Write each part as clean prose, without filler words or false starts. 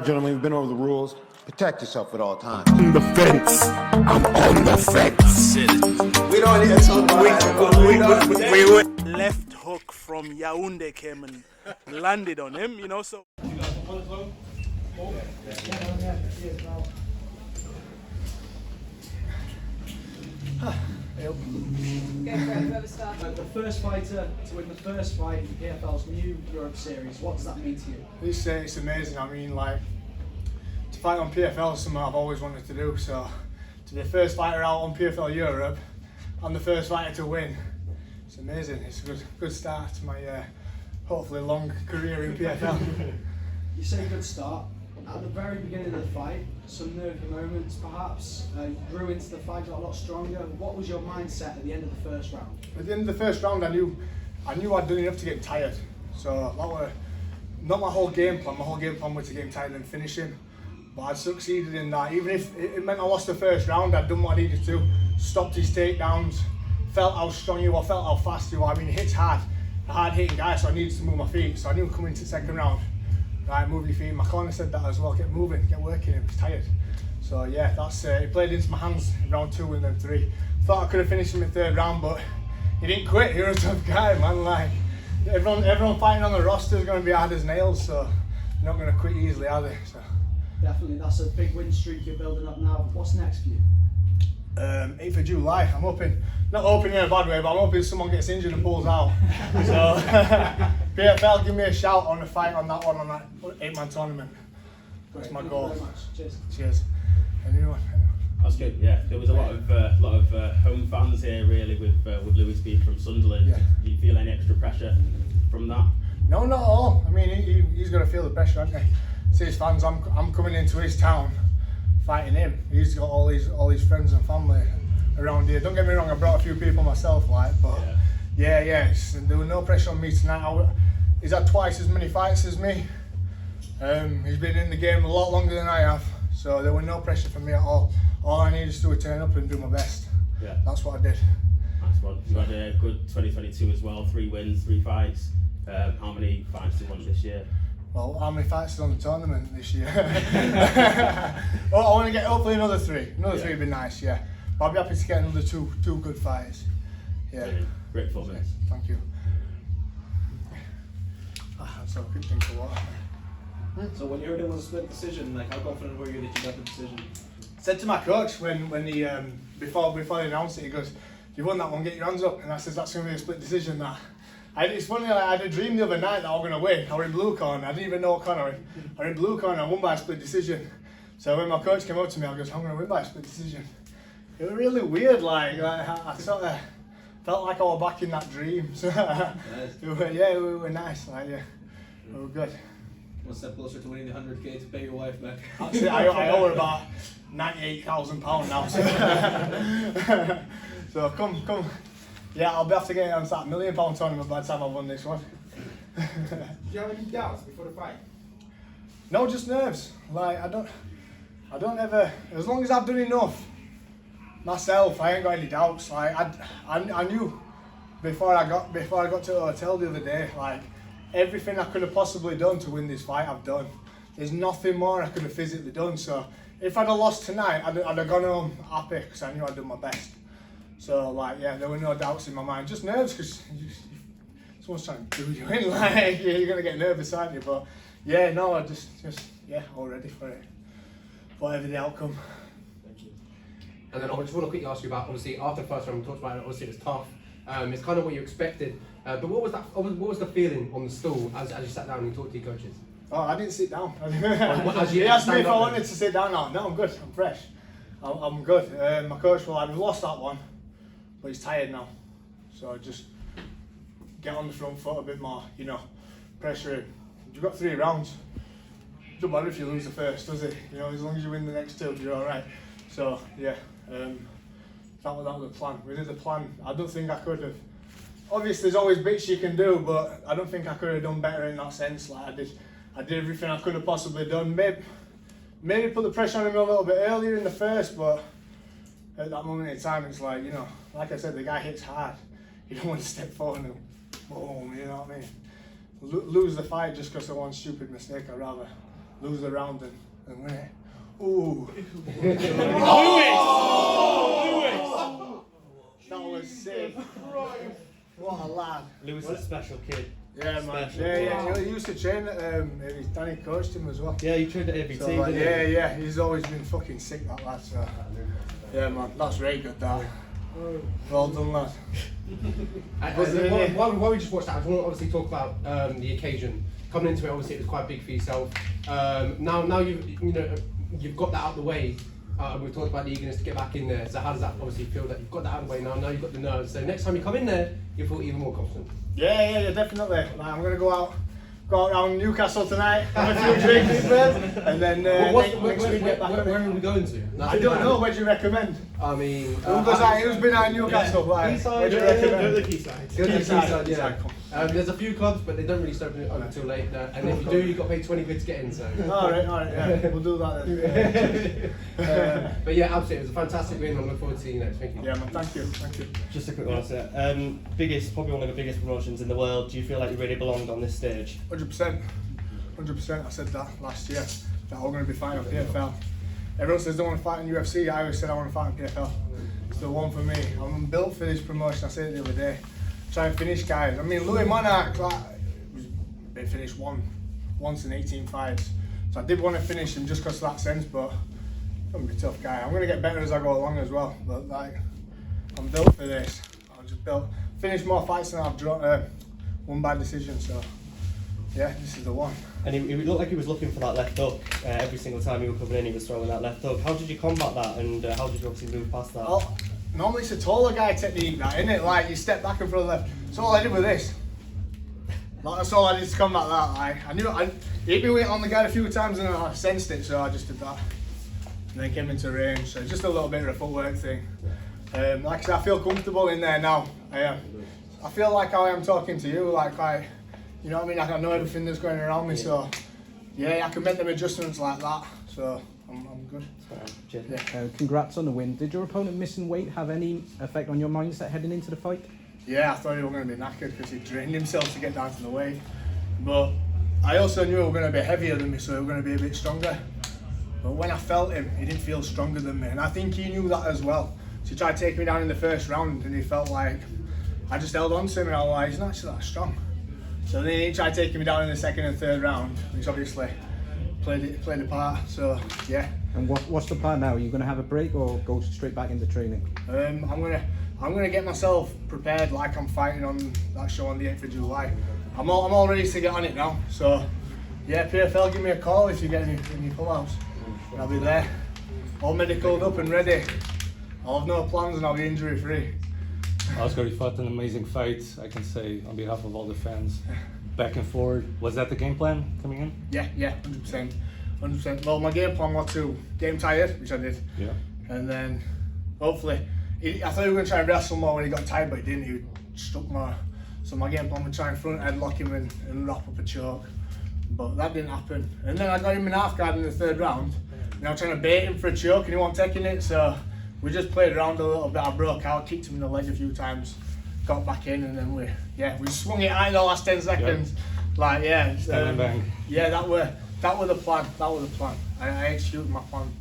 gentlemen, we've been over the rules. Protect yourself at all times. On the fence. I'm on the fence. We don't need to talk about we left hook from Yaoundé came and landed on him, you know, so. The first fighter to win the first fight in PFL's new Europe series, what does that mean to you? It's amazing. I mean, like, to fight on PFL is something I've always wanted to do. So to be the first fighter out on PFL Europe, I'm the first fighter to win. It's amazing. It's a good start to my hopefully long career in PFL. You say good start. At the very beginning of the fight, some nervy moments perhaps, you grew into the fight, got a lot stronger. What was your mindset at the end of the first round? At the end of the first round, I knew I'd done enough to get tired. So that was not my whole game plan. My whole game plan was to get him tired and finish him. But I succeeded in that. Even if it meant I lost the first round, I'd done what I needed to. Stopped his takedowns, felt how strong he was, felt how fast he was. I mean, he hits hard, a hard hitting guy, so I needed to move my feet. So I knew coming into the second round, right, move your feet. My corner said that as well, get moving, get working, he was tired. So yeah, that's it played into my hands in round 2 and then 3. Thought I could have finished him in the third round, but he didn't quit. He was a tough guy, man. Like, everyone fighting on the roster is going to be hard as nails, so they're not going to quit easily, are they? So. Definitely, that's a big win streak you're building up now. What's next for you? 8th of July, I'm hoping, not hoping in a bad way, but I'm hoping someone gets injured and pulls out. So, PFL, give me a shout on the fight on that 8-man tournament. That's my goal. Thank you very much. Cheers. Cheers. Anyone? That's good. Yeah, there was a lot of home fans here, really, with Lewis being from Sunderland. Yeah. Do you feel any extra pressure from that? No, not at all. I mean, he's got to feel the pressure, hasn't he? See his fans. I'm coming into his town, fighting him. He's got all his friends and family around here. Don't get me wrong, I brought a few people myself, like, but yeah, there was no pressure on me tonight. He's had twice as many fights as me. He's been in the game a lot longer than I have, so there was no pressure for me at all. All I needed to do was turn up and do my best. Yeah, that's what I did. Nice one. You had a good 2022 as well. 3 wins, 3 fights. How many fights do you want this year? Well, how many fights are on the tournament this year? Well, I want to get hopefully another 3. Another 3 would be nice, yeah. But I'll be happy to get another two good fights. Yeah. Brilliant. Great performance. Thank you. So quick drink of water. So when you heard it was a split decision, like how confident were you that you got the decision? Said to my coach when he before he announced it, he goes, "You won that one, get your hands up." And I said, "That's going to be a split decision." That. It's funny, like, I had a dream the other night that I was going to win. I was in blue corner. I didn't even know what corner I was in. I was in blue corner. I won by a split decision. So when my coach came up to me, I goes, "I'm going to win by a split decision." It was really weird. Like I sort of felt like I was back in that dream. So Nice. it was nice. Like it was good. One step closer to winning the 100k to pay your wife back. Actually, I owe her about £98,000 now. So come. Yeah, I'll be after getting on that £1 million tournament by the time I won this one. Did you have any doubts before the fight? No, just nerves. Like I don't ever. As long as I've done enough myself, I ain't got any doubts. Like I knew before I got to the hotel the other day, like everything I could have possibly done to win this fight, I've done. There's nothing more I could have physically done. So if I'd have lost tonight, I'd have gone home happy because I knew I'd done my best. So like there were no doubts in my mind, just nerves because someone's trying to do you in. Like you're gonna get nervous, aren't you? But yeah, no, I just all ready for it. Whatever the outcome. Thank you. And then I just want to quickly ask you about, obviously after the first round we talked about it, obviously it was tough. It's kind of what you expected. But what was the feeling on the stool as you sat down and talked to your coaches? Oh, I didn't sit down. He asked me if I wanted to sit down. No, I'm good. I'm fresh. I'm good. My coach was like, "We've lost that one, but he's tired now. So just get on the front foot a bit more, pressure him. You've got 3 rounds. It doesn't matter if you lose the first, does it? As long as you win the next 2, you're all right." So yeah, that was the plan. We did the plan. I don't think I could have. Obviously, there's always bits you can do, but I don't think I could have done better in that sense. Like I did everything I could have possibly done. Maybe put the pressure on him a little bit earlier in the first, but at that moment in time, it's like, like I said, the guy hits hard. You don't want to step forward and boom, you know what I mean? Lose the fight just because of one stupid mistake. I'd rather lose the round and win it. Ooh. That was sick. What a lad. Lewis is a special kid. Yeah, man. Special. Yeah. He used to train at Danny coached him as well. Yeah, he trained at every So, team, like, didn't he? yeah. He's always been fucking sick, that lad. So, yeah, man. That's very good, that. Well done, lad. While we just watched that, I just want to obviously talk about the occasion. Coming into it, obviously it was quite big for yourself. Now you've got that out of the way. We've talked about the eagerness to get back in there. So how does that obviously feel that you've got that out of the way now? Now you've got the nerves. So next time you come in there, you feel even more confident. Yeah, definitely. Like, I'm gonna go out around Newcastle tonight, have a few drinks, and then next week get back. Where are we going to? I don't know. Where do you recommend? I mean, who's been out in Newcastle? Like, where do you recommend? Go to the Quayside. Go to the Quayside, yeah. Cool. There's a few clubs, but they don't really open it up until late. And if you do, you've got to pay 20 quid to get in. So. All right, yeah, we'll do that then. But yeah, absolutely, it was a fantastic win. I look forward to seeing you next. Thank you. Yeah, man, thank you. Just a quick one, sir. Probably one of the biggest promotions in the world. Do you feel like you really belonged on this stage? 100%. I said that last year, that I'm going to be fighting on PFL. Everyone says they want to fight in UFC. I always said I want to fight on PFL. It's the one for me. I'm built for this promotion. I said it the other day. Try and finish guys. I mean, Louis Monarch, they finished once in 18 fights. So I did want to finish him just because of that sense, but I'm going to be a tough guy. I'm going to get better as I go along as well. But like, I'm built for this. I'm just built. Finished more fights than I've won by decision. So yeah, this is the one. And he looked like he was looking for that left hook every single time he was coming in. He was throwing that left hook. How did you combat that, and how did you obviously move past that? Well, normally it's a taller guy technique, that, isn't it? Like, you step back and throw the left. That's all I did with this. Like, that's all I did to combat that. Like, I knew he hit me on the guy a few times and I sensed it, so I just did that. And then came into range, so just a little bit of a footwork thing. Like I said, I feel comfortable in there now. I feel like how I am talking to you, like you know what I mean? Like, I know everything that's going around me, so yeah, I can make them adjustments like that. So I'm good. Yeah. Congrats on the win. Did your opponent missing weight have any effect on your mindset heading into the fight? Yeah, I thought he was going to be knackered because he drained himself to get down to the weight. But I also knew he was going to be heavier than me, so he was going to be a bit stronger. But when I felt him, he didn't feel stronger than me, and I think he knew that as well. So he tried to take me down in the first round, and he felt like I just held on to him, and I was like, he's not actually that strong. So then he tried taking me down in the second and third round, which obviously played a part. So yeah. And what's the plan now? Are you going to have a break or go straight back into training? I'm gonna get myself prepared like I'm fighting on that show on the 8th of July. I'm all ready to get on it now. So yeah, PFL, give me a call if you get any pull-outs. I'll be there, all medicaled up and ready. I'll have no plans and I'll be injury free. Oscar, you fought an amazing fight, I can say, on behalf of all the fans. Back and forward. Was that the game plan coming in? Yeah, 100%. Well, my game plan was to get him tired, which I did. Yeah. And then, hopefully, I thought he was going to try and wrestle more when he got tired, but he didn't. He stuck more. So my game plan was to try and front head lock him and wrap up a choke. But that didn't happen. And then I got him in half guard in the third round. And I was trying to bait him for a choke and he wasn't taking it, so we just played around a little bit. I broke out, kicked him in the leg a few times, got back in, and then we swung it out in the last 10 seconds. Yep. Like, yeah. Bang. Yeah, that were the plan. I executed my plan.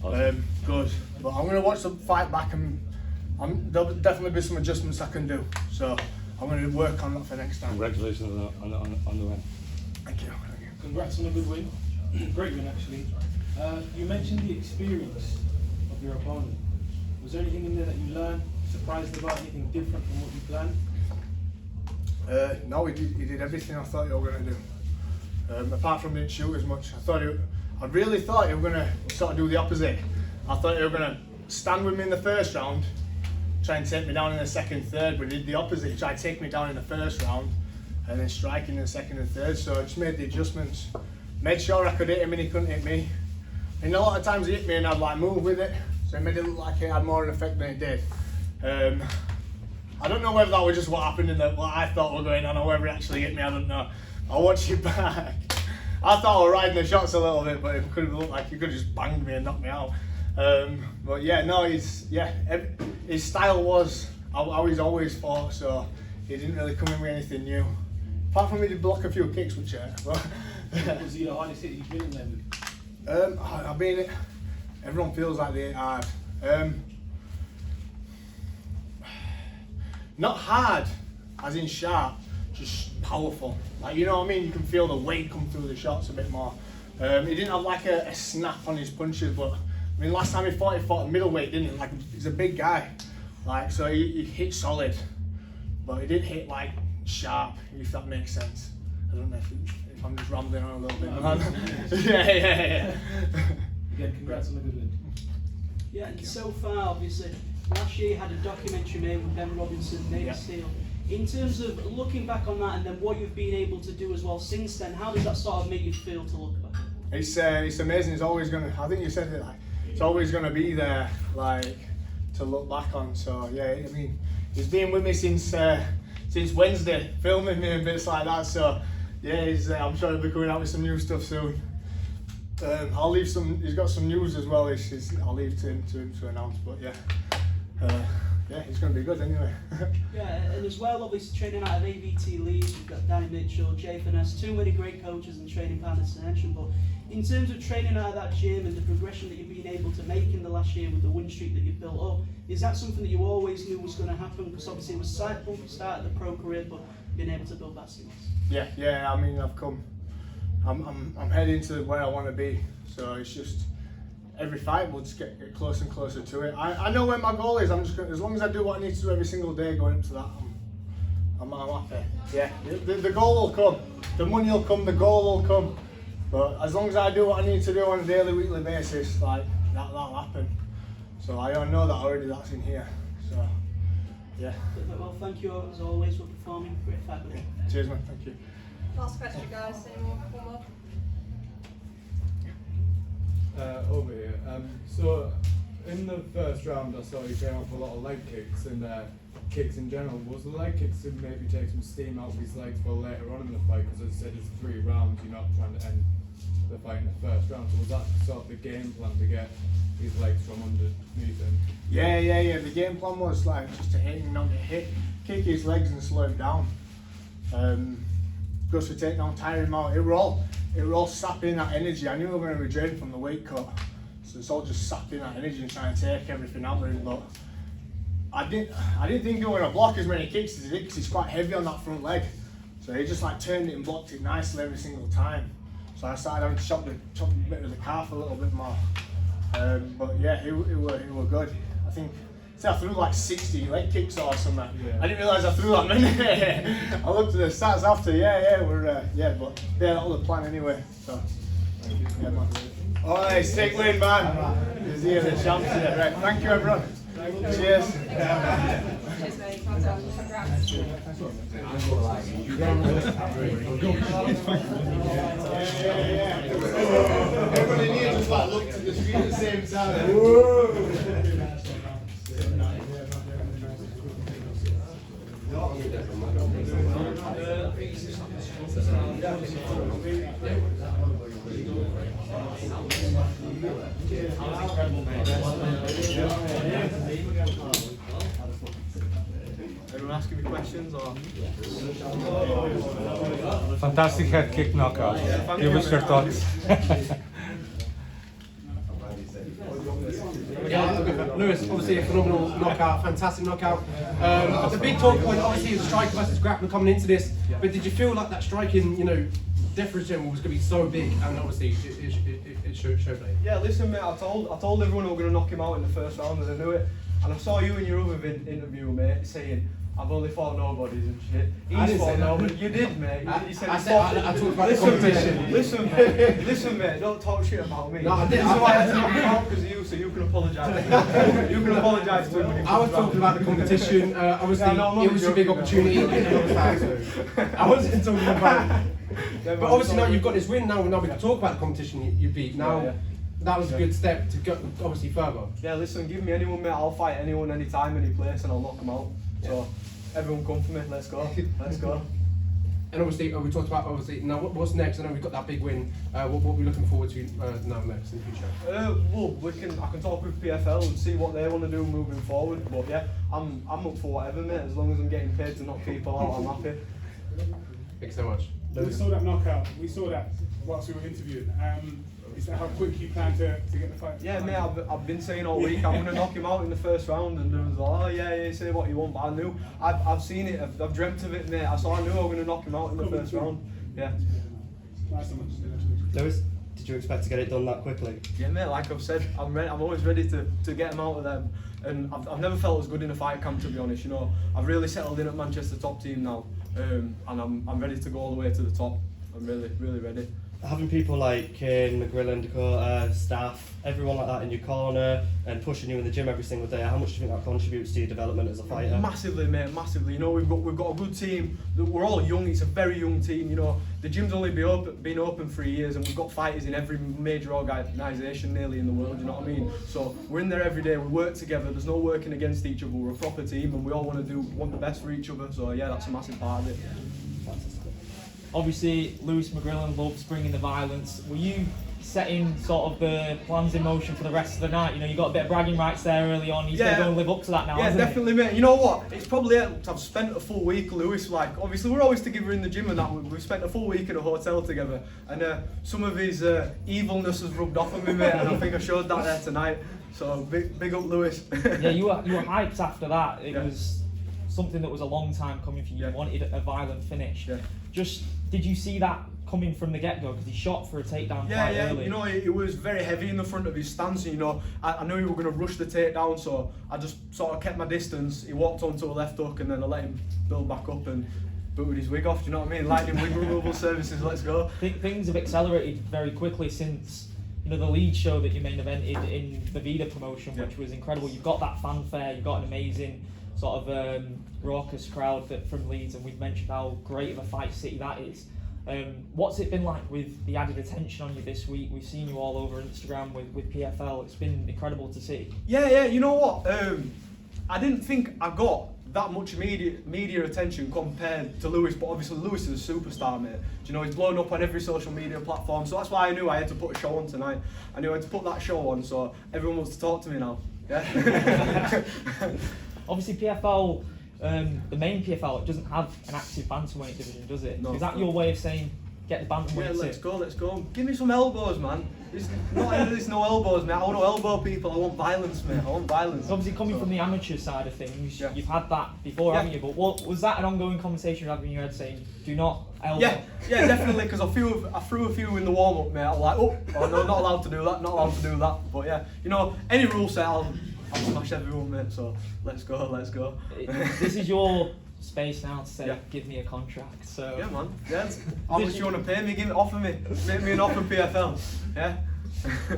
Awesome. Good. But I'm going to watch the fight back and there'll definitely be some adjustments I can do. So I'm going to work on that for next time. Congratulations on the win. Thank you. Congrats on a good win. Great win, actually. You mentioned the experience of your opponent. Was there anything in there that you learned, surprised about, anything different from what you planned? No, he did everything I thought he was going to do. Apart from didn't shoot as much. I really thought he was going to sort of do the opposite. I thought he was going to stand with me in the first round, try and take me down in the second, third, but he did the opposite. He tried to take me down in the first round and then strike in the second and third. So I just made the adjustments. Made sure I could hit him and he couldn't hit me. And a lot of times he hit me and I'd like move with it. So it made it look like it had more of an effect than it did. I don't know whether that was just what happened in what I thought was going on or whether it actually hit me, I don't know. I'll watch it back. I thought I was riding the shots a little bit, but it could have looked like he could have just banged me and knocked me out. But yeah, no, his style was how he's always fought, so he didn't really come in with anything new. Apart from he did block a few kicks, which Was he the hardest hit you've been in there with? I mean, everyone feels like they hit hard. Not hard, as in sharp, just powerful. Like, you know what I mean? You can feel the weight come through the shots a bit more. He didn't have like a snap on his punches, but I mean, last time he fought a middleweight, didn't he? Like, he's a big guy. Like, so he hit solid, but he didn't hit like sharp, if that makes sense. I don't know if I'm just rambling on a little bit. Yeah. Again, congrats on the good win. Yeah, and so far, obviously, last year you had a documentary made with Ben Robinson, Nate Steele. In terms of looking back on that and then what you've been able to do as well since then, how does that sort of make you feel to look back? It's amazing. It's always gonna. I think you said it. Like, it's always gonna be there, like, to look back on. So yeah, I mean, he's been with me since Wednesday, filming me and bits like that. So yeah, I'm sure he'll be coming out with some new stuff soon. I'll leave some. He's got some news as well. I'll leave to him to announce. But yeah. Yeah, it's going to be good anyway. Yeah, and as well, obviously training out of AVT Leeds, we've got Danny Mitchell, Jay Finesse, too many great coaches and training partners to mention. But in terms of training out of that gym and the progression that you've been able to make in the last year with the win streak that you've built up, is that something that you always knew was going to happen? Because obviously it was a side bumpy start of the pro career, but being able to build that since. Yeah. I mean, I'm heading to where I want to be. So it's just. Every fight will just get closer and closer to it. I know where my goal is. I'm just gonna, as long as I do what I need to do every single day going up to that, I'm happy. Yeah, the goal will come. The money will come. The goal will come. But as long as I do what I need to do on a daily, weekly basis, like that'll happen. So I know that already. That's in here. So yeah. Well, thank you as always for performing. Great fight. Cheers, man. Thank you. Last question, guys. Any more? One more. Over here. So in the first round, I saw you came off a lot of leg kicks and kicks in general. Was the leg kicks to maybe take some steam out of his legs for later on in the fight? Because as I said, it's 3 rounds. You're not trying to end the fight in the first round. So was that sort of the game plan to get his legs from underneath him? Yeah. The game plan was like just to hit him, not get hit, kick his legs and slow him down. Just to take down, tire him out. It were all sapping that energy. I knew we were going to be drained from the weight cut, so it's all just sapping that energy and trying to take everything out of him. But I didn't think he was going to block as many kicks as he did, because he's quite heavy on that front leg. So he just like turned it and blocked it nicely every single time. So I started having to chop a bit of the calf a little bit more. But yeah, it were good. I threw like 60 leg kicks or something. Yeah. I didn't realise I threw that many. I looked at the stats after. But that was the plan anyway. So yeah, man. All right, stick win, man. He's here, the champs here. Right, thank you, everyone. Cheers. Cheers, mate. Well done. Congrats. Everybody in here just like looked at the screen at the same time. Everyone asking me questions or? Fantastic head kick knockout. Give us your thoughts. Yeah, Lewis, obviously a phenomenal knockout, fantastic knockout. The big talk point obviously is striker versus grappler coming into this, but did you feel like that striking, difference was going to be so big, and obviously it showed that? Yeah, listen mate, I told everyone we were going to knock him out in the first round, and I knew it. And I saw you in your other interview, mate, saying, I've only fought nobodies and shit. I didn't say nobody. You did, mate. You said I talked about the competition. Listen, mate, don't talk shit about me. No, I didn't. That's why I had to knock him out, because of you, so you can apologise. You can apologise to him. I was talking about the competition. Obviously, it was a big opportunity. I wasn't talking about it. But obviously now you've got this win, now we can talk about the competition you beat. Now, that was a good step to go, obviously, further. Yeah, listen, give me anyone, mate. I'll fight anyone, anytime, any place, and I'll knock them out. So, everyone come for me. Let's go. Let's go. And obviously, we talked about now what's next. I know we've got that big win. What are we looking forward to now next in the future? Well, I can talk with PFL and see what they want to do moving forward. But yeah, I'm up for whatever, mate. As long as I'm getting paid to knock people out, I'm happy. Thanks so much. We saw that knockout. We saw that whilst we were interviewing. Is that how quick you plan to get the fight? Yeah, mate, I've been saying all week I'm going to knock him out in the first round, and there was like, oh yeah, say what you want, but I knew, I've seen it, I've dreamt of it, mate. I knew I was going to knock him out in the first round. Yeah. Lewis, did you expect to get it done that quickly? Yeah, mate, like I've said, I'm always ready to get him out of them, and I've never felt as good in a fight camp, to be honest. You know, I've really settled in at Manchester top team now, and I'm ready to go all the way to the top. I'm really ready. Having people like Kane, McGrillen, Dakota, staff, everyone like that in your corner and pushing you in the gym every single day, how much do you think that contributes to your development as a fighter? Massively, mate, massively. You know, we've got a good team. We're all young. It's a very young team. You know, the gym's only been open 3 years, and we've got fighters in every major organisation nearly in the world. You know what I mean? So we're in there every day. We work together. There's no working against each other. We're a proper team, and we all want the best for each other. So yeah, that's a massive part of it. Obviously, Lewis McGrillen loves bringing the violence. Were you setting sort of the plans in motion for the rest of the night? You know, you got a bit of bragging rights there early on. He's going to go and live up to that now, hasn't definitely, mate. You know what? It's probably helped. I've spent a full week, Lewis. Like, obviously, we're always together in the gym and that. We've spent a full week in a hotel together, and some of his evilness has rubbed off on me, mate. And I think I showed that there tonight. So big up, Lewis. Yeah, you were hyped after that. It was something that was a long time coming for you. You wanted a violent finish. Yeah. Just did you see that coming from the get-go? Because he shot for a takedown quite early. You know, it was very heavy in the front of his stance. You know, I knew he was going to rush the takedown, so I just sort of kept my distance. He walked onto a left hook, and then I let him build back up and booted his wig off. Do you know what I mean? Lightning wig removal services. Let's go. Things have accelerated very quickly since, you know, the lead show that you main evented in the Vida promotion, which was incredible. You've got that fanfare. You've got an amazing sort of raucous crowd from Leeds, and we've mentioned how great of a fight city that is. What's it been like with the added attention on you this week? We've seen you all over Instagram with PFL. It's been incredible to see. Yeah. You know what? I didn't think I got that much media attention compared to Lewis, but obviously Lewis is a superstar, mate. Do you know, he's blown up on every social media platform, so that's why I knew I had to put a show on tonight. I knew I had to put that show on, so everyone wants to talk to me now. Yeah. Obviously, PFL, the main PFL, it doesn't have an active bantamweight division, does it? No. Is that your way of saying get the bantamweight? Yeah, let's go. Give me some elbows, man. There's no elbows, mate. I want to elbow people. I want violence, mate. I want violence. Obviously, coming from the amateur side of things, you've had that before, haven't you? But was that an ongoing conversation you had in your head saying, do not elbow? Yeah, definitely, because I threw a few in the warm-up, mate. I was like, oh no, not allowed to do that. But yeah, you know, any rule set, I'll smash everyone, mate. So let's go. This is your space now to say, give me a contract. So yeah, man. Yeah. How much you want to pay me? Offer me. Make me an offer, PFL. Yeah.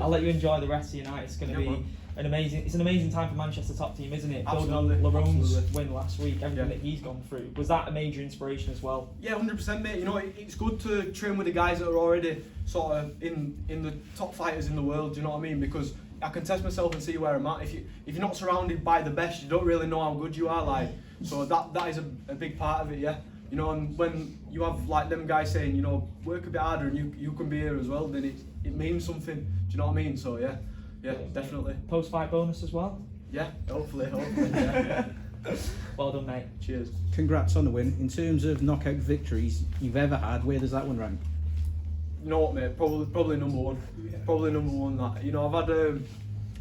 I'll let you enjoy the rest of your night. It's going to be an amazing time for Manchester top team, isn't it? Building on Larone's win last week, everything that he's gone through. Was that a major inspiration as well? Yeah, 100%, mate. You know, it's good to train with the guys that are already sort of in the top fighters in the world. Do you know what I mean? Because I can test myself and see where I'm at. If you're not surrounded by the best, you don't really know how good you are. Like, so that is a big part of it. Yeah. You know, and when you have like them guys saying, you know, work a bit harder and you can be here as well, then it means something. Do you know what I mean? So yeah, definitely. Post-fight bonus as well? Yeah, hopefully. Yeah. Well done, mate. Cheers. Congrats on the win. In terms of knockout victories you've ever had, where does that one rank? You know what, mate? Probably number one. Probably number one. That, you know, I've had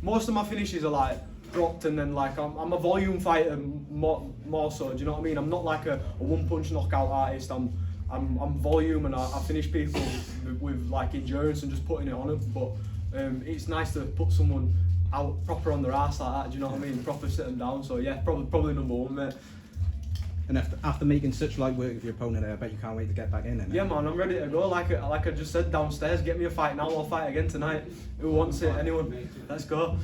most of my finishes are like dropped, and then like I'm a volume fighter more so. Do you know what I mean? I'm not like a one-punch knockout artist. I'm volume, and I finish people with like endurance and just putting it on them. But it's nice to put someone out proper on their ass like that. Do you know what I mean? Proper sit them down. So yeah, probably number one, mate. And after making such light work of your opponent, I bet you can't wait to get back in. Yeah, man, I'm ready to go. Like I just said downstairs, get me a fight now. I'll fight again tonight. Who wants it? Anyone? Let's go.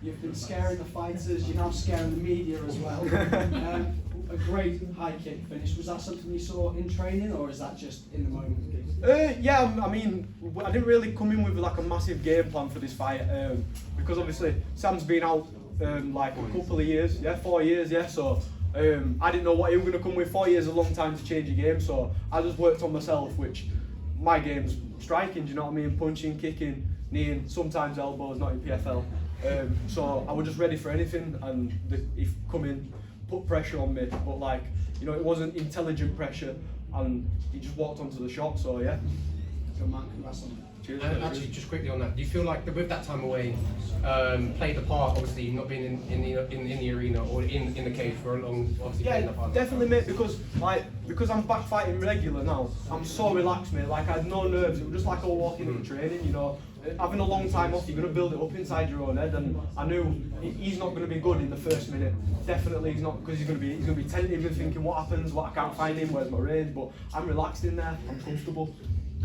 You've been scaring the fighters. You're now scaring the media as well. A great high kick finish. Was that something you saw in training, or is that just in the moment? Yeah, I mean, I didn't really come in with like a massive game plan for this fight because obviously Sam's been out like a couple of years, 4 years, so I didn't know what he was going to come with. 4 years is a long time to change a game, so I just worked on myself, which my game's striking, do you know what I mean? Punching, kicking, kneeing, sometimes elbows, not in PFL. So I was just ready for anything, and if come in, put pressure on me, but like, you know, it wasn't intelligent pressure, and he just walked onto the shot. So yeah. Good man, congrats on that. Cheers. Actually, just quickly on that, do you feel like with that time away played a part, obviously not being in the arena or in the cage for a long, obviously playing Yeah, that part? definitely, mate. Because I'm back fighting regular now, I'm so relaxed, mate. Like I had no nerves. It was just like I was walking into training, you know. Having a long time off, you're going to build it up inside your own head, and I knew he's not going to be good in the first minute. Definitely he's not, because he's going to be tentative and thinking what happens, what I can't find him, where's my range. But I'm relaxed in there. I'm comfortable.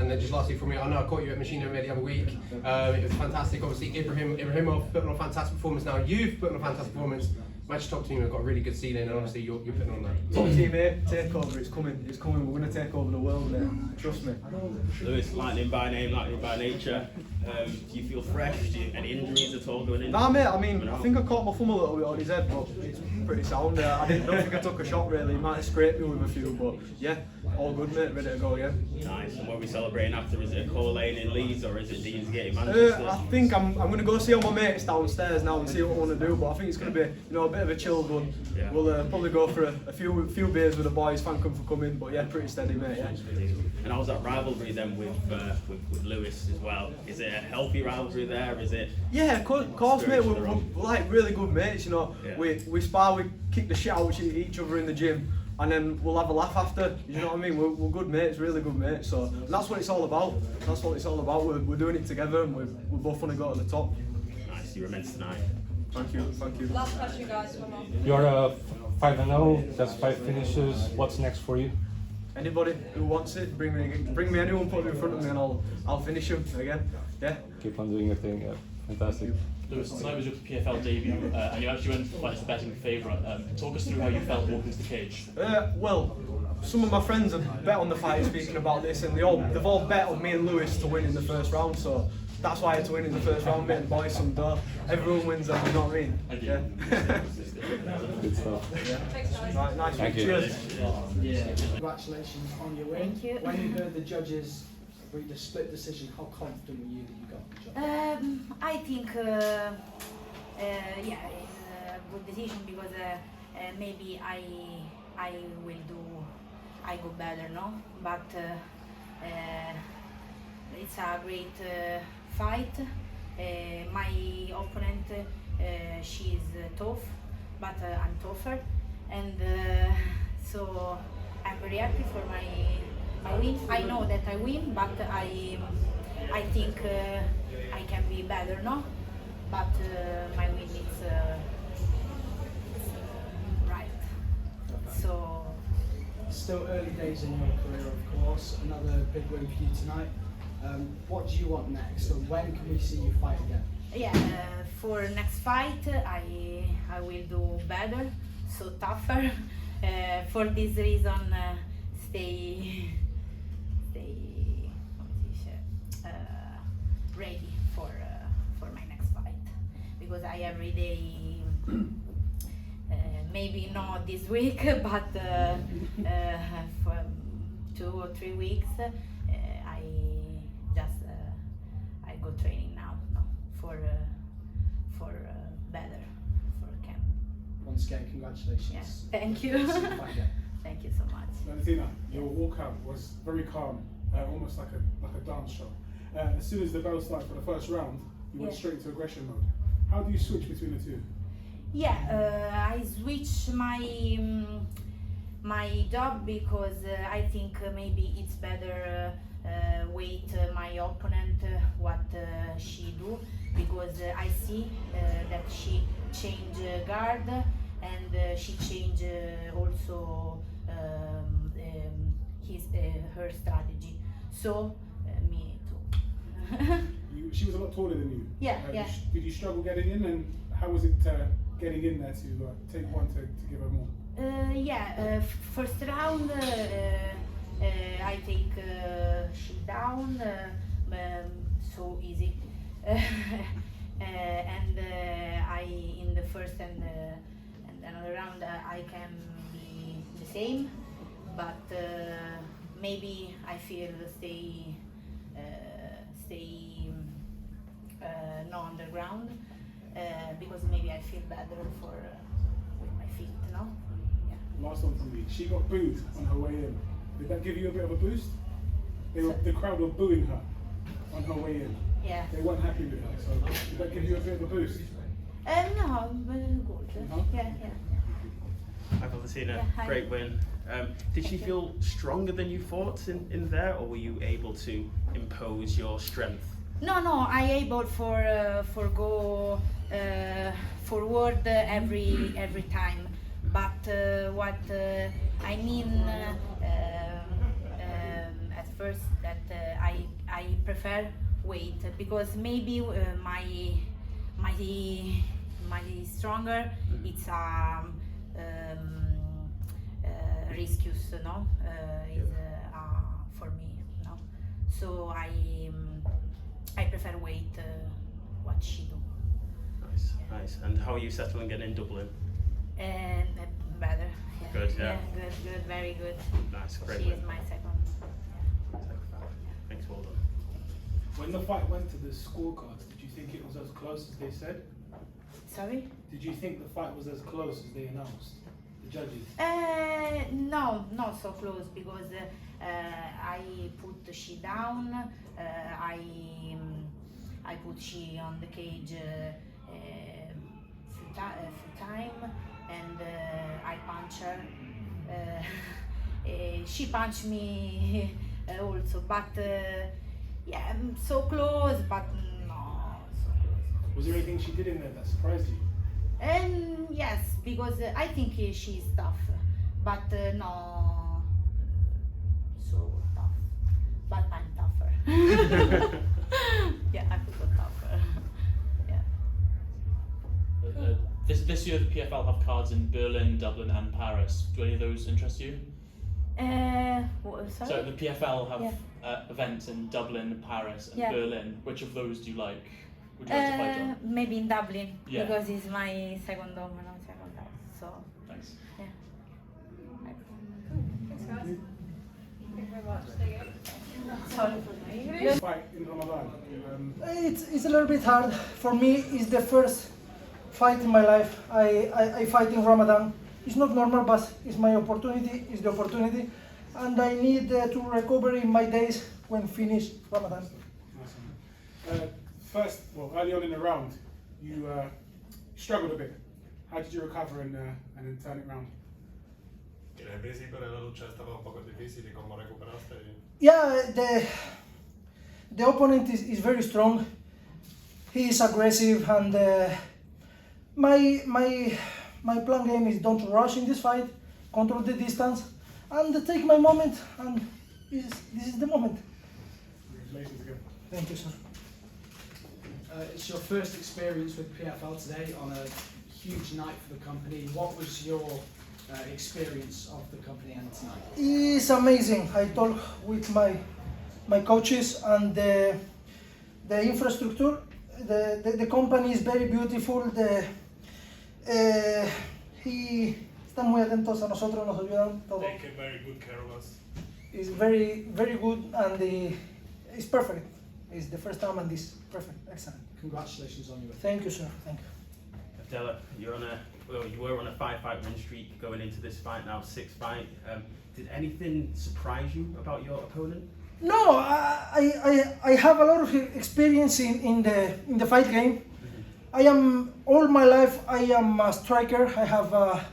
And then just lastly from me, I know I caught you at Machine Room the other week. It was fantastic. Obviously, Ibrahimov put on a fantastic performance. Now you've put on a fantastic performance. Manchester top team have got a really good ceiling, and obviously you're putting on that. Top team, mate. Takeover. It's coming. It's coming. We're going to take over the world, mate. Trust me. Lewis, lightning by name, lightning by nature. Do you feel fresh? Any injuries at all going in? Nah, mate. I mean, I think I caught my thumb a little bit on his head, but it's pretty sound. I don't think I took a shot really. He might have scraped me with a few, but yeah, all good, mate. Ready to go again. Nice. And what are we celebrating after? Is it a call lane in Leeds or is it Dean's Gate in Manchester? I think I'm going to go see all my mates downstairs now and see what I want to do. But I think it's going to be, you know, a bit of a chill one. Yeah. We'll probably go for a few beers with the boys. Thank them for coming. But yeah, pretty steady, mate. Yeah. And how's that rivalry then with Lewis as well? Is it a healthy rivalry there? Is it? Yeah, of course, mate. We're like really good mates. You know, Yeah. we spar, we kick the shit out of each other in the gym, and then we'll have a laugh after. You know what I mean? We're good mates, really good mates. So that's what it's all about. That's what it's all about. We're doing it together, and we both want to go to the top. Nice. You're immense tonight. Thank you. Thank you. Last question, guys. Come on. You're 5-0. That's 5 finishes. What's next for you? Anybody who wants it, bring me anyone, put them in front of me, and I'll finish them again. Yeah. Keep on doing your thing. Yeah. Fantastic. Lewis, tonight was your PFL debut, and you actually went quite as the betting favourite. Talk us through how you felt walking into the cage. Well, some of my friends have bet on the fight speaking about this, and they've all bet on me and Lewis to win in the first round. So that's why I had to win in the first round, mate, and buy some dough. Everyone wins, you know what I mean? Thank you. Yeah. Good stuff. Yeah. Right, nice. Thank you. Cheers. Congratulations on your win. Thank you. When you heard the judges read the split decision, how confident were you that you got the job? I think, yeah, it's a good decision because maybe I go better, no? But it's a great fight. My opponent, she's tough, but I'm tougher, and so I'm very happy for my win. I know that I win, but I think I can be better, no? But my win is right. So. Still early days in your career, of course. Another big win for you tonight. What do you want next, and when can we see you fight again? Yeah, for next fight, I will do better, so tougher. For this reason, stay ready for my next fight, because I every day, maybe not this week, but for 2 or 3 weeks, I go training now, no, for better, for camp. Once again, congratulations. Yeah. Thank you. Thank you so much. Valentina, your walkout was very calm, almost like a dance show. As soon as the bell started for the first round, you went straight into aggression mode. How do you switch between the two? Yeah, I switch my job because I think maybe it's better wait my opponent what she do, because I see that she change guard and she change also her strategy. So me too. She was a lot taller than you. Yeah, yeah. Did you struggle getting in, and how was it getting in there to take one to give her more? Yeah, first round I take she down, so easy, and I in the first and another round I can be the same, but maybe I feel stay not on the ground, because maybe I feel better with my feet, no? Last one from me. She got booed on her way in. Did that give you a bit of a boost? The crowd were booing her on her way in. Yeah. They weren't happy with her, so did that give you a bit of a boost? No, good. Yeah. I've obviously seen a Yeah, hi. great win. Did she feel stronger than you thought in there, or were you able to impose your strength? No, I able for go forward every time, but what I mean at first that I prefer weight because maybe my stronger it's riskus, no, is for me, no. So I prefer weight what she do. Nice. And how are you settling in Dublin? And better. Yeah. Good, yeah. Good, very good. Nice, great She win. is my second. Thanks, well done. When the fight went to the scorecards, did you think it was as close as they said? Sorry? Did you think the fight was as close as they announced? The judges? No, not so close because I put she down. I put she on the cage few time, and I punch her. She punched me also, but yeah, so close, but no, so close. Was there anything she did in there that surprised you? Yes, because I think she's tough, but no, so tough. But I'm tougher. Yeah, I'm so tougher. Yeah. This year the PFL have cards in Berlin, Dublin and Paris. Do any of those interest you? Sorry? So the PFL have events in Dublin, Paris and Berlin. Which of those do you like? Would you like to fight on? Maybe in Dublin, Yeah. because it's my second home, not second house. So, thanks. Yeah. Thanks, guys. Thank you very much. Sorry. Fight in Ramadan. It's a little bit hard. For me, it's the first fight in my life. I fight in Ramadan. It's not normal, but it's my opportunity, it's the opportunity. And I need to recover in my days when finish Ramadan. First, early on in the round, you struggled a bit. How did you recover and then turn it round? En el principio de la lucha estaba un poco difícil y cómo recuperaste. Yeah, the opponent is very strong. He is aggressive, and my plan game is don't rush in this fight, control the distance, and take my moment. And this is the moment. Congratulations again. Thank you, sir. It's your first experience with PFL today on a huge night for the company. What was your experience of the company and tonight? It's amazing. I talk with my coaches, and the infrastructure, the company is very beautiful. Están muy atentos a nosotros, nos ayudan todo. They take very good care of us. It's very good, and it's perfect. It's the first time, and this perfect, excellent. Congratulations on your win. Thank you, sir. Thank you. Abdullah, you were on a 5-fight win streak going into this fight, now 6th fight. Did anything surprise you about your opponent? No, I have a lot of experience in the fight game. I am all my life. I am a striker. I have a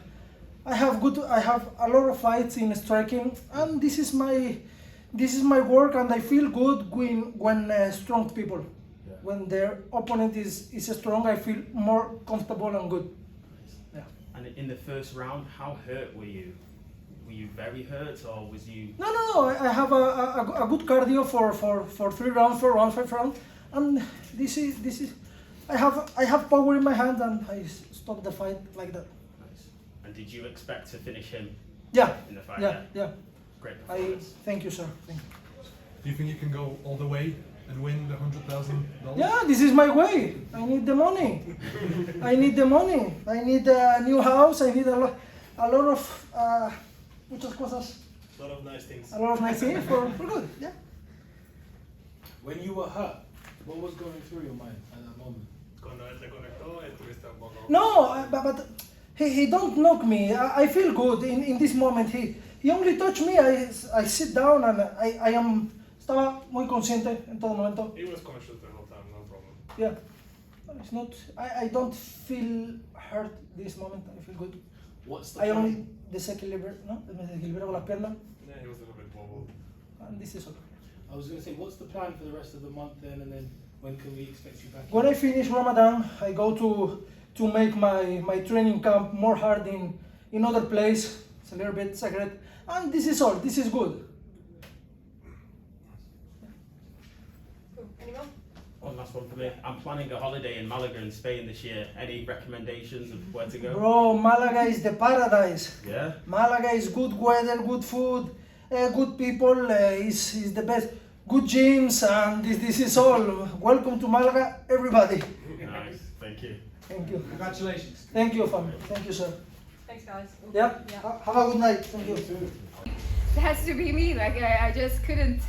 lot of fights in striking, and this is my work, and I feel good when strong people. Yeah. When their opponent is strong, I feel more comfortable and good. Yeah. And in the first round, how hurt were you? Were you very hurt, or was you? No. I have a good cardio for 3 rounds, 4 rounds, 5 rounds, and this is. I have power in my hand, and I stop the fight like that. Nice. And did you expect to finish him? Yeah. In the fight. Yeah. Great performance. Thank you, sir. Thank you. Do you think you can go all the way and win the $100,000? Yeah, this is my way. I need the money. I need a new house. I need a lot of muchas cosas. A lot of nice things. A lot of nice things for good. Yeah. When you were hurt, what was going through your mind at that moment? Cuando él te conectó, estuviste un poco. No, but he don't knock me. I feel good in this moment. he only touched me. I sit down and estaba muy consciente en todo momento. He was conscious the whole time, no problem. Yeah, it's not. I don't feel hurt this moment. I feel good. What's the I plan? only desequilibrate, ¿no? Me desequilibro con las piernas. Yeah, he was a little bit wobbled. And this is okay. I was going to say, what's the plan for the rest of the month then, and then when can we expect you back? When I finish Ramadan, I go to make my training camp more hard in other place. It's a little bit secret, and this is all. This is good. Anyone? One last one for me. I'm planning a holiday in Malaga in Spain this year. Any recommendations of where to go? Bro, Malaga is the paradise. Yeah? Malaga is good weather, good food, good people. Is the best. Good gyms, and this is all. Welcome to Malaga, everybody. Nice. Thank you. Thank you. Congratulations. Thank you, family. Thank you, sir. Thanks, guys. Yeah. Have a good night. Thank you. It has to be me. Like I just couldn't,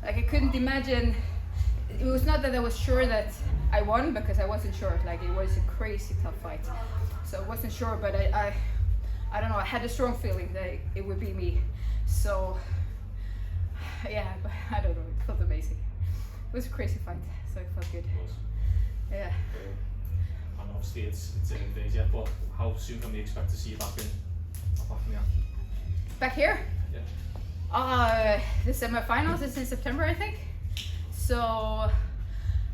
like I couldn't imagine. It was not that I was sure that I won, because I wasn't sure. Like it was a crazy tough fight, so I wasn't sure. But I don't know. I had a strong feeling that it would be me. So yeah, but I don't know. It felt amazing. It was a crazy fight, so it felt good. Yeah. And obviously it's in days yet, but how soon can we expect to see you back in the action? Back here? Yeah. The semifinals is in September, I think. So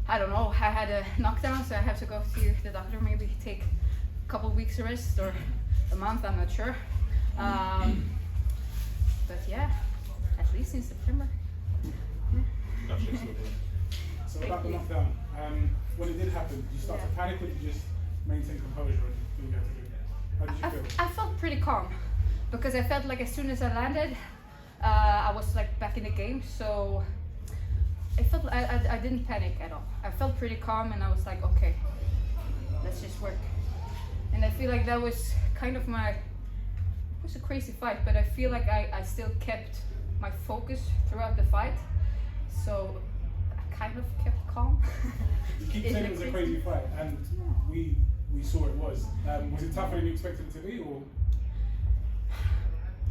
I don't know. I had a knockdown, so I have to go to the doctor. Maybe take a couple of weeks rest or a month. I'm not sure. But yeah, at least in September. So about the knockdown, when it did happen, did you start to panic, or did you just maintain composure and do what you had to do? How did you feel? I felt pretty calm, because I felt like as soon as I landed, I was like back in the game. So I felt I didn't panic at all. I felt pretty calm, and I was like, okay, let's just work. And I feel like that was kind of it was a crazy fight, but I feel like I still kept my focus throughout the fight. So I kind of kept calm. You keep saying it was a crazy fight, and we saw it was. Was it tougher than you expected it to be, or?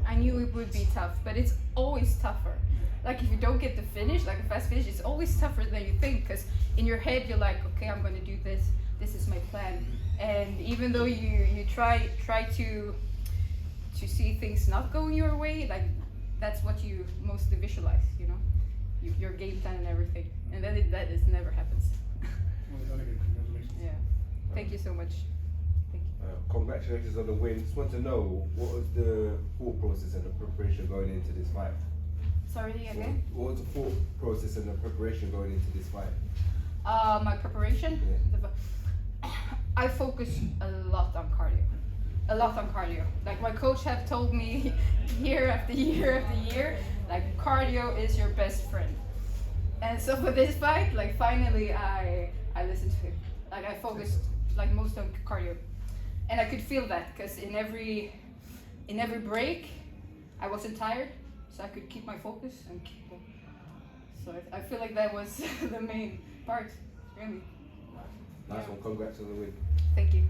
I knew it would be tough, but it's always tougher. Like if you don't get the finish, like a fast finish, it's always tougher than you think, because in your head you're like, okay, I'm going to do this. This is my plan. And even though you try to see things not going your way, like that's what you mostly visualize, you know, your game plan and everything. And then that never happens. Well done again. Congratulations. Yeah. Thank you so much. Congratulations on the win. Just want to know, what was the thought process and the preparation going into this fight? Sorry again? What was the thought process and the preparation going into this fight? My preparation? I focus a lot on cardio. A lot on cardio. Like my coach have told me year after year after year, like cardio is your best friend. And so for this fight, like finally I listened to him. Like I focused like most on cardio. And I could feel that, because in every break I wasn't tired, so I could keep my focus and keep going. So I feel like that was the main part, really. Nice one, congrats on the win. Thank you.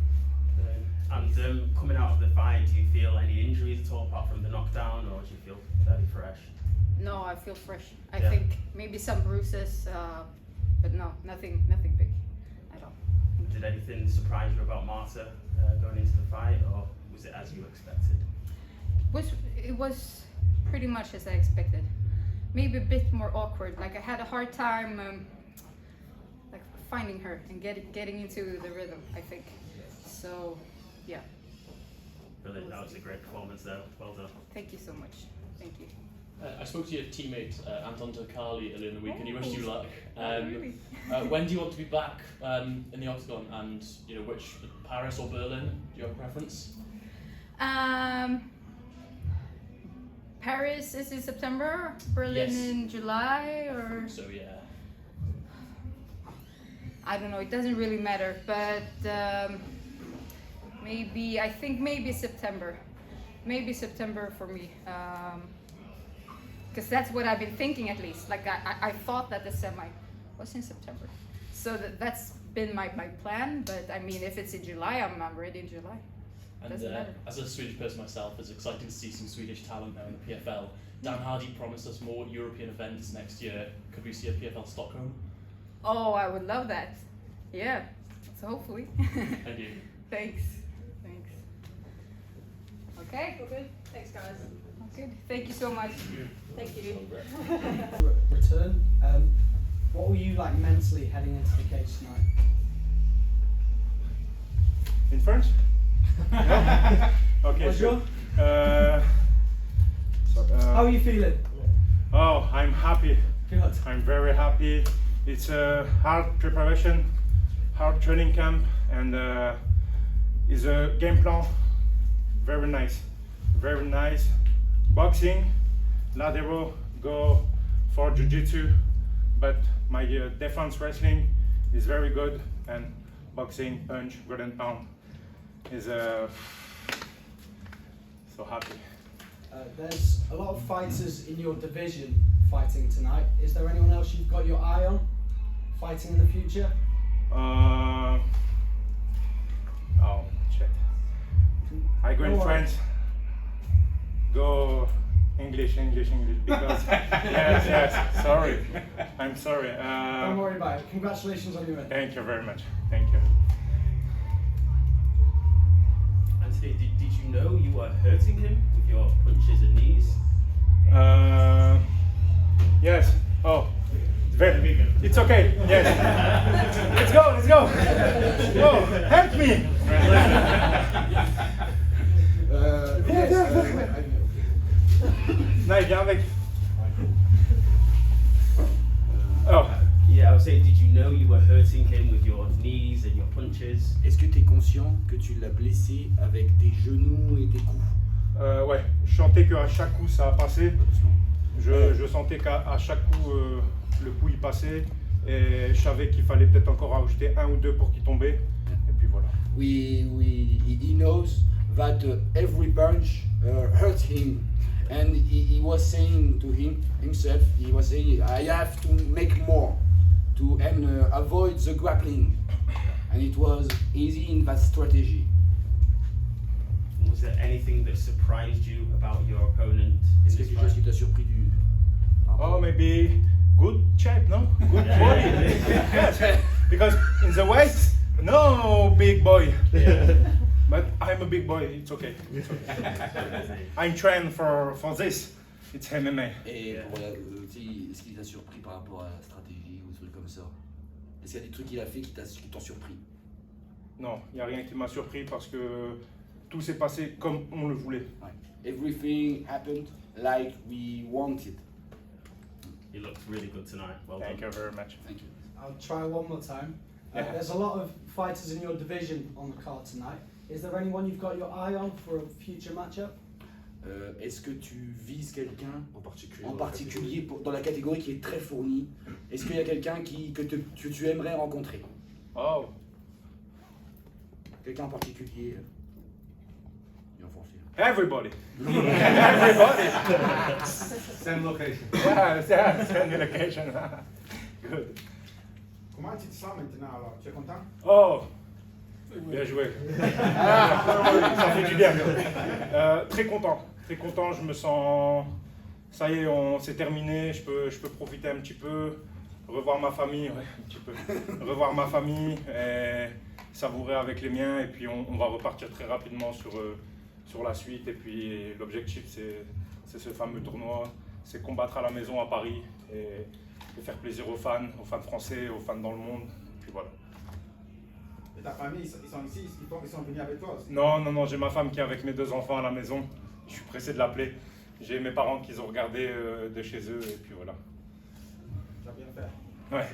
And coming out of the fight, do you feel any injuries at all apart from the knockdown, or do you feel fairly fresh? No, I feel fresh. I Yeah. think maybe some bruises, but no, nothing big at all. Did anything surprise you about Marta going into the fight, or was it as you expected? It was pretty much as I expected. Maybe a bit more awkward. Like I had a hard time like finding her and getting into the rhythm, I think. So yeah. Brilliant, that was a great performance there. Well done. Thank you so much. Thank you. I spoke to your teammate Anton Tokali earlier in the week, and he wished you luck. Really? When do you want to be back in the octagon, and you know, which, Paris or Berlin? Do you have a preference? Paris is in September, Berlin Yes. in July, or So yeah. I don't know. It doesn't really matter, but I think maybe September. Maybe September for me. Because that's what I've been thinking, at least. Like I thought that the semi was in September, so that's been my plan. But I mean, if it's in July, I'm ready in July. And Doesn't matter. as a Swedish person myself, it's exciting to see some Swedish talent now in the PFL. Dan Hardy promised us more European events next year. Could we see a PFL Stockholm? Oh, I would love that. Yeah. So hopefully. Thank you. Thanks. Okay. All good. Thanks, guys. Good. Thank you so much. Thank you. Return. What were you like mentally heading into the cage tonight? In French? No? Okay, Bonjour. sure. How are you feeling? Oh, I'm happy. Good. I'm very happy. It's a hard preparation, hard training camp, and it's a game plan. Very nice. Very nice. Boxing, Nedoh, go for jiu-jitsu, but my defense wrestling is very good, and boxing, punch, ground and pound is so happy. There's a lot of fighters in your division fighting tonight. Is there anyone else you've got your eye on fighting in the future? Oh shit. I go in France. Go English, because yes, sorry. I'm sorry. Don't worry about it. Congratulations on your win. Thank you very much. Thank you. Anthony, did you know you were hurting him with your punches and knees? Yes. Oh, it's okay. Yes. Let's go. Whoa, help me. Nice, viens avec. Oh. Yeah, I was saying, did you know you were hurting him with your knees and your punches? Est-ce que tu es conscient que tu l'as blessé avec tes genoux et tes coups? Ouais, je sentais qu'à chaque coup ça a passé. Je sentais qu'à chaque coup le coup il passait et je savais qu'il fallait peut-être encore ajouter un ou deux pour qu'il tombait. Et puis voilà. He knows that every punch hurt him, and he was saying to himself, he was saying, I have to make more to avoid the grappling, and it was easy in that strategy. Was there anything that surprised you about your opponent? Est-ce qu'il y a quelque chose qui t'a surpris du? Oh, maybe good shape, no? Good body. Yes, because in the West, no big boy. Yeah. But I'm a big boy, it's okay. It's okay. I'm trained for this. It's MMA. Et voilà, est-ce qu'il t'a surpris par rapport à la stratégie ou des trucs comme ça? Est-ce qu'il y a des trucs qu'il a fait qui t'ont surpris? Non, il n'y a rien qui m'a surpris parce que tout s'est passé comme on le voulait. Everything happened like we wanted. He looked really good tonight. Well Thank done. you very much. Thank you. I'll try one more time. Yeah. There's a lot of fighters in your division on the card tonight. Is there anyone you've got your eye on for a future matchup? Est-ce que tu vises quelqu'un en particulier dans la catégorie qui est très fournie? Est-ce qu'il y a quelqu'un que tu aimerais rencontrer? Oh. Quelqu'un en particulier? En français. Everybody. Everybody. Send location. Yeah, send me location. Good. Comment tu te sens maintenant alors? Tu es content? Oh, bien joué. Ça fait du bien. Très content, je me sens... Ça y est, c'est terminé, je peux profiter un petit peu, revoir ma famille, revoir ma famille, et savourer avec les miens, et puis on va repartir très rapidement sur la suite, et puis l'objectif c'est ce fameux tournoi, c'est combattre à la maison à Paris, et faire plaisir aux fans français, aux fans dans le monde, et puis voilà. Et ta famille, ils sont ici, ils sont venus avec toi aussi? Non, j'ai ma femme qui est avec mes 2 enfants à la maison. Je suis pressé de l'appeler. J'ai mes parents qui ont regardé de chez eux et puis voilà. Tu vas bien faire. Ouais.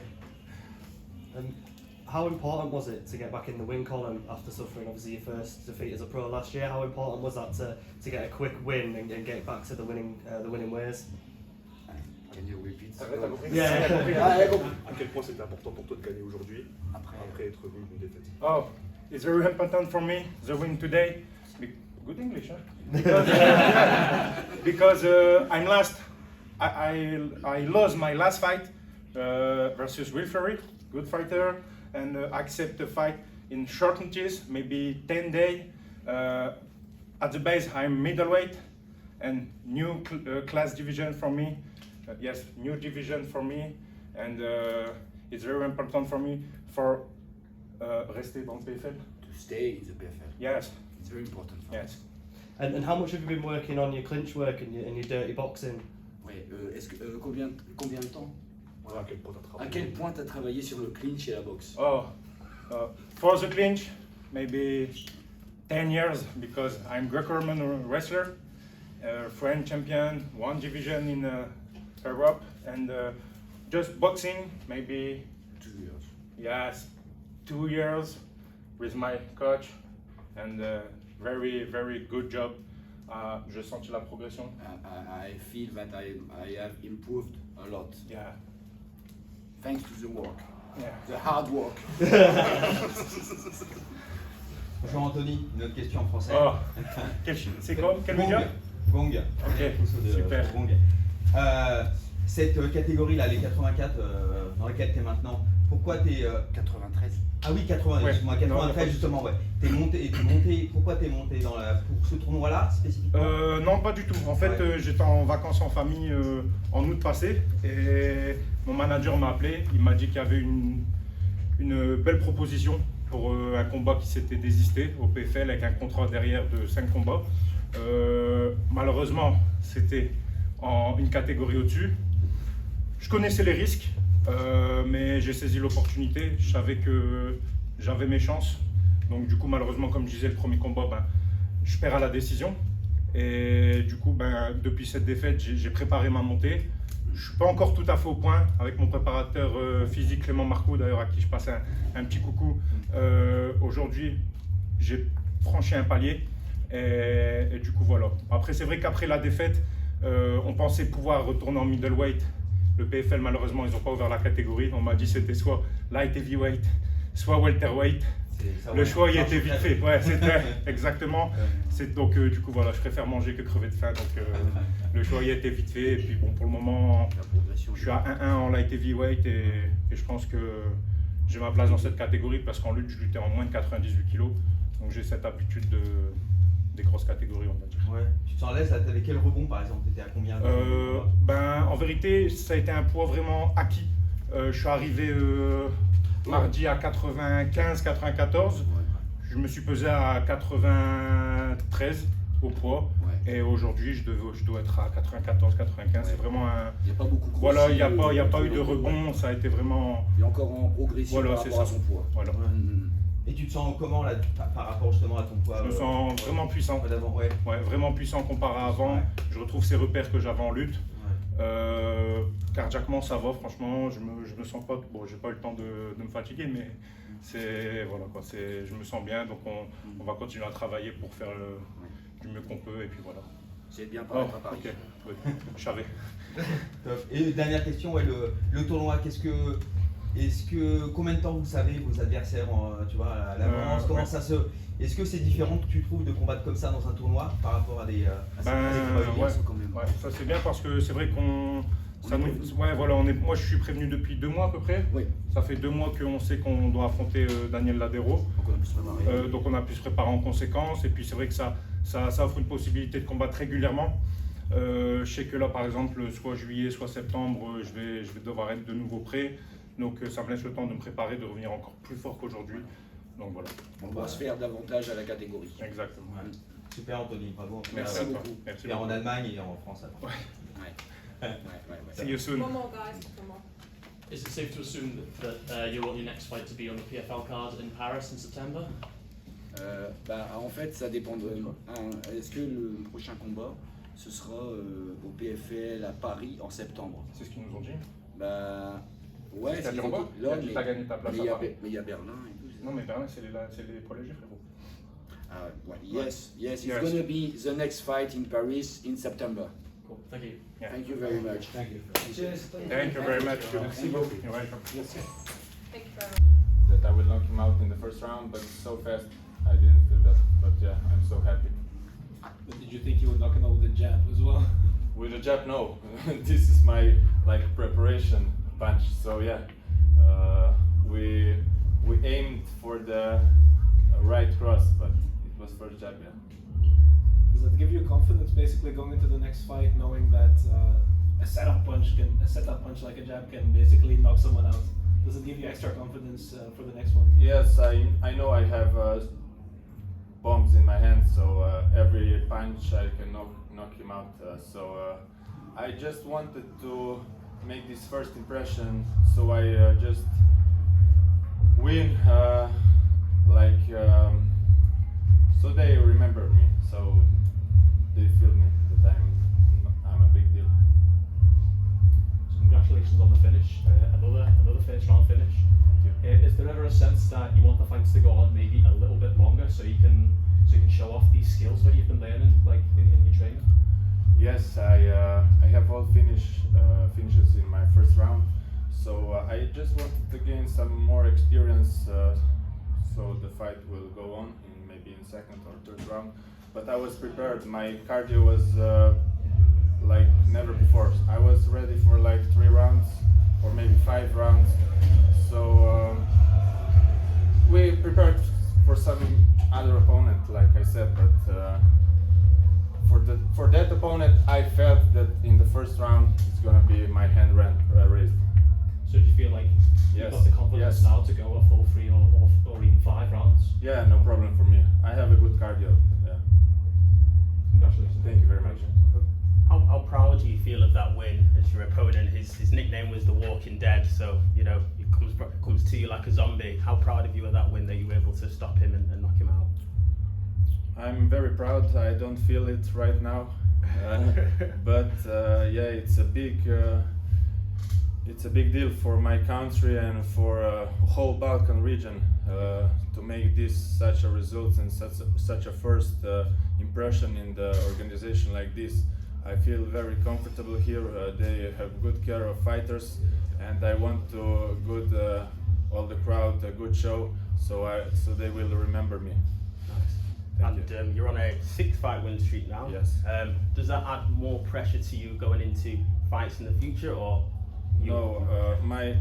How important was it to get back in the win column after suffering obviously your first defeat as a pro last year? How important was that to get a quick win and get back to the winning ways? Can you repeat? À quel point c'était important pour toi de gagner aujourd'hui après être venu d'une défaite? Oh, it's very important for me, the win today. Good English, huh? Because I'm last. I lost my last fight versus Will Ferry, good fighter, and accept the fight in short notice, maybe 10 days. At the base, I'm middleweight, and new class division for me. Yes, new division for me, and it's very important for me for rester dans le PFL. To stay in the PFL. Yes. It's very important. Yes. And how much have you been working on your clinch work and your dirty boxing? Ouais, combien de temps? Voilà. À quel point tu as travaillé sur le clinch et la boxe? Oh, for the clinch, maybe 10 years, because I'm Greco-Roman wrestler, French champion, one division in Europe, and just boxing, maybe 2 years. Yes, 2 years with my coach, and very, very good job. Je sens la progression. I feel that I have improved a lot. Yeah. Thanks to the work. Yeah. The hard work. Jean-Anthony, une autre question en français. Oh. C'est quoi? Quel média? Gong. Ok, super. Gong. Cette catégorie-là, les 84 dans laquelle tu es maintenant, pourquoi tu es... 93. Ah oui, 80, Ouais. excuse-moi, 93 Non, justement, ouais. Pourquoi tu es monté pour ce tournoi-là spécifiquement? Non, pas du tout. En fait, j'étais en vacances en famille en août passé, et mon manager m'a appelé. Il m'a dit qu'il y avait une belle proposition pour un combat qui s'était désisté au PFL avec un contrat derrière de 5 combats. Malheureusement, c'était en une catégorie au-dessus. Je connaissais les risques, mais j'ai saisi l'opportunité. Je savais que j'avais mes chances. Donc du coup, malheureusement, comme je disais, le premier combat, je perds à la décision. Et du coup, depuis cette défaite, j'ai préparé ma montée. Je ne suis pas encore tout à fait au point avec mon préparateur physique, Clément Marcoux, d'ailleurs, à qui je passe un petit coucou. Aujourd'hui, j'ai franchi un palier. Et du coup, voilà. Après, c'est vrai qu'après la défaite, on pensait pouvoir retourner en middleweight. Le PFL, malheureusement, ils n'ont pas ouvert la catégorie. On m'a dit que c'était soit light heavyweight, soit welterweight. Le choix, il était vite fait. Ouais, c'était exactement. Donc, du coup, voilà, je préfère manger que crever de faim. Donc, le choix, il était vite fait. Et puis, bon, pour le moment, je suis à 1-1 en light heavyweight et je pense que j'ai ma place dans cette catégorie parce qu'en lutte, je luttais en moins de 98 kg. Donc, j'ai cette habitude des grosses catégories, on va dire. Ouais. Tu te sens à l'aise, t'avais quel rebond par exemple? T'étais à combien? En vérité, ça a été un poids vraiment acquis. Je suis arrivé mardi à 95-94. Je me suis pesé à 93 au poids. Et aujourd'hui, je dois être à 94-95. C'est vraiment un. Il n'y a pas beaucoup. Voilà, il n'y a pas eu de rebond. Ça a été vraiment. Il est encore en progression voilà, par rapport à son poids. Voilà. Et tu te sens comment là, par rapport justement à ton poids? Je me sens vraiment puissant. Ouais, vraiment puissant comparé à avant. Ouais. Je retrouve ces repères que j'avais en lutte. Cardiaquement, ça va. Franchement, je me sens pas. Bon, j'ai pas eu le temps de me fatiguer, mais c'est voilà quoi. Je me sens bien. Donc on va continuer à travailler pour faire du mieux qu'on peut. Et puis voilà. C'est bien par à Paris. Ok. Ouais. Je savais. Top. Et dernière question, le tournoi, combien de temps vous savez vos adversaires tu vois, à l'avance, comment ça se... Est-ce que c'est différent que tu trouves de combattre comme ça dans un tournoi par rapport à des ouais, ça c'est bien parce que c'est vrai qu'on... moi je suis prévenu depuis 2 mois à peu près. Oui. Ça fait 2 mois qu'on sait qu'on doit affronter Daniel Ladero. Donc on a pu se préparer en conséquence. Et puis c'est vrai que ça offre une possibilité de combattre régulièrement. Je sais que là par exemple, soit juillet, soit septembre, je vais devoir être de nouveau prêt. Donc ça me laisse le temps de me préparer, de revenir encore plus fort qu'aujourd'hui. Donc voilà. On va se faire davantage à la catégorie. Exactement. Ouais. Super Anthony, bravo. Merci beaucoup. Merci beaucoup. En Allemagne et en France après. See you soon. One more, guys. One more. Is it safe to assume that you want your next fight to be on the PFL card in Paris in September? En fait, ça dépend de. Est-ce que le prochain combat, ce sera au PFL à Paris en septembre? C'est ce qu'ils nous ont dit. Ouais, c'est là, mais t'as gagné ta place à Paris. Mais il y a Berlin et tout. Non, mais Berlin, c'est les poids légers, frérot. Yes, it's going to be the next fight in Paris in September. Cool, thank you. Yeah. Thank you very much. Thank you. Cheers. Thank you very much. Merci beaucoup. You're welcome. Thank you very That I will knock him out in the first round, but so fast I didn't feel that. But yeah, I'm so happy. But did you think you would knock him out with a jab as well? With a jab, no. This is my preparation punch. So yeah, we aimed for the right cross, but it was was first jab, yeah. Does it give you confidence basically going into the next fight, knowing that a setup punch like a jab can basically knock someone out? Does it give you extra confidence for the next one? Yes, I know I have bombs in my hand, so every punch I can knock him out. I just wanted to make this first impression, so I just win, so they remember me, so they feel me that I'm a big deal. So congratulations on the finish, another first round finish. Thank you. Is there ever a sense that you want the fights to go on maybe a little bit longer so you can show off these skills that you've been learning, like in your training? Yes, I have all finishes in my first round, so I just wanted to gain some more experience, so the fight will go on maybe in second or third round. But I was prepared. My cardio was like never before. I was ready for like 3 rounds or maybe 5 rounds. So we prepared for some other opponent, like I said, but for that opponent, I felt that in the first round it's gonna be my hand raised. So do you feel like you've got the confidence now to go a full 3 or even 5 rounds? Yeah, no problem for me. I have a good cardio. Yeah. Congratulations. Thank you very much. How proud do you feel of that win as your opponent? His nickname was the Walking Dead, so you know it comes to you like a zombie. How proud of you of that win that you were able to stop him and knock him out? I'm very proud. I don't feel it right now, but yeah, it's a big deal for my country and for whole Balkan region to make this such a result and such a first impression in the organization like this. I feel very comfortable here. They have good care of fighters, and I want to good all the crowd a good show, so they will remember me. And you're on a 6-fight win streak now. Yes. Does that add more pressure to you going into fights in the future, or? No, my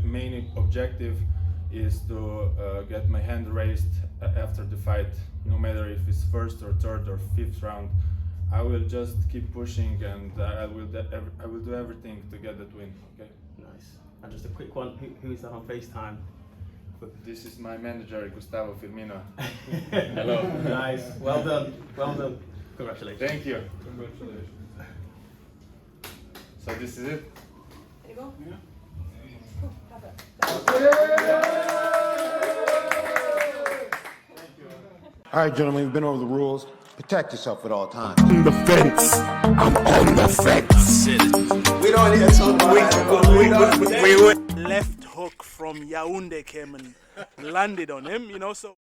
main objective is to get my hand raised after the fight, no matter if it's first or third or 5th round. I will just keep pushing, and I will do everything to get that win. Okay. Nice. And just a quick one. Who is that on FaceTime? This is my manager, Gustavo Firmino. Hello. Nice. Well done. Well done. Congratulations. Thank you. Congratulations. So this is it. There you go. Yeah. Cool. Perfect. All right, gentlemen, we've been over the rules. Protect yourself at all times. On the fence. I'm on the fence. We don't need to talk about Left hook from Yaoundé came and landed on him, you know, so.